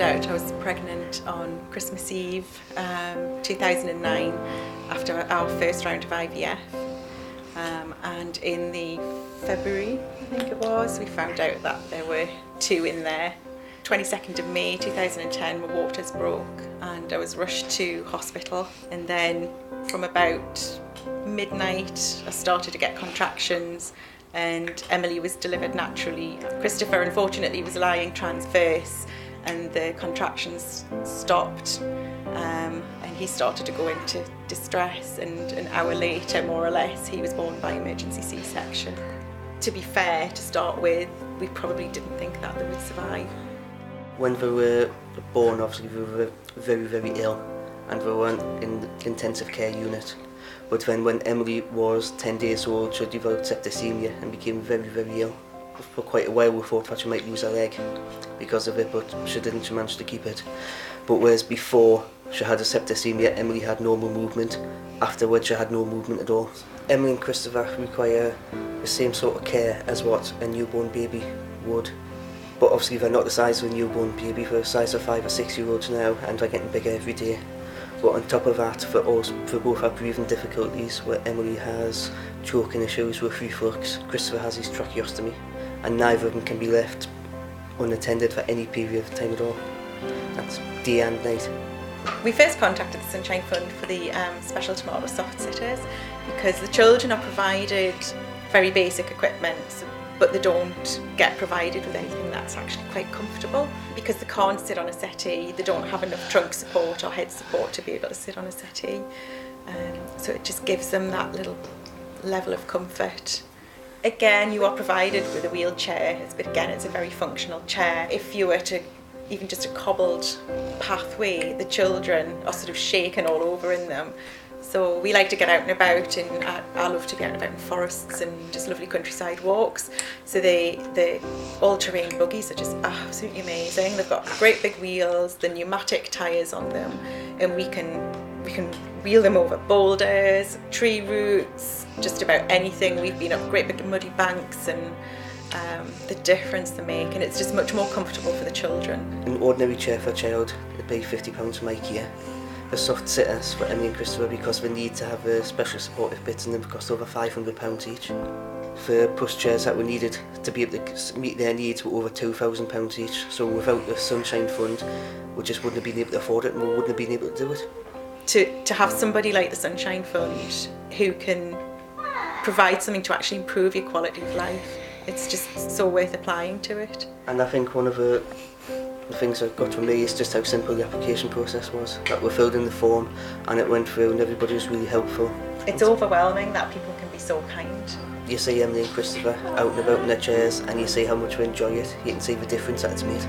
found out I was pregnant on Christmas Eve 2009 after our first round of IVF, and in the February, I think it was, we found out that there were two in there. 22nd of May 2010 my waters broke and I was rushed to hospital, and then from about midnight I started to get contractions and Emily was delivered naturally. Christopher unfortunately was lying transverse and the contractions stopped, and he started to go into distress, and an hour later more or less he was born by emergency C-section. To be fair, to start with, we probably didn't think that they would survive. When they were born, obviously they were very, very ill and they weren't in the intensive care unit. But then when Emily was 10 days old, she developed septicemia and became very, very ill. For quite a while we thought that she might lose her leg because of it, but she didn't, she managed to keep it. But whereas before she had a septicemia, Emily had normal movement. Afterwards she had no movement at all. Emily and Christopher require the same sort of care as what a newborn baby would. But obviously they're not the size of a newborn baby, they're the size of 5 or 6 year olds now and they're getting bigger every day. But on top of that, they both have breathing difficulties, where Emily has choking issues with reflux, Christopher has his tracheostomy, and neither of them can be left unattended for any period of time at all. That's day and night. We first contacted the Sunshine Fund for the special tomorrow soft sitters because the children are provided very basic equipment, but they don't get provided with anything that's actually quite comfortable. Because they can't sit on a settee, they don't have enough trunk support or head support to be able to sit on a settee. So it just gives them that little level of comfort. Again, you are provided with a wheelchair, but again it's a very functional chair. If you were to even just a cobbled pathway, the children are sort of shaken all over in them. So we like to get out and about, and I love to be out and about in forests and just lovely countryside walks. So the all-terrain buggies are just absolutely amazing. They've got great big wheels, the pneumatic tyres on them, and we can wheel them over boulders, tree roots, just about anything. We've been up great big muddy banks, and the difference they make, and it's just much more comfortable for the children. An ordinary chair for a child would pay £50 from IKEA. The soft sitters for Emily and Christopher, because they need to have a special supportive bits in them, cost over £500 each. The push chairs that were needed to be able to meet their needs were over £2,000 each, so without the Sunshine Fund we just wouldn't have been able to afford it and we wouldn't have been able to do it. To have somebody like the Sunshine Fund who can provide something to actually improve your quality of life, it's just so worth applying to it. And I think one of the things I got from me is just how simple the application process was. That we filled in the form and it went through and everybody was really helpful. It's overwhelming that people can be so kind. You see Emily and Christopher out and about in their chairs and you see how much we enjoy it. You can see the difference that it's made.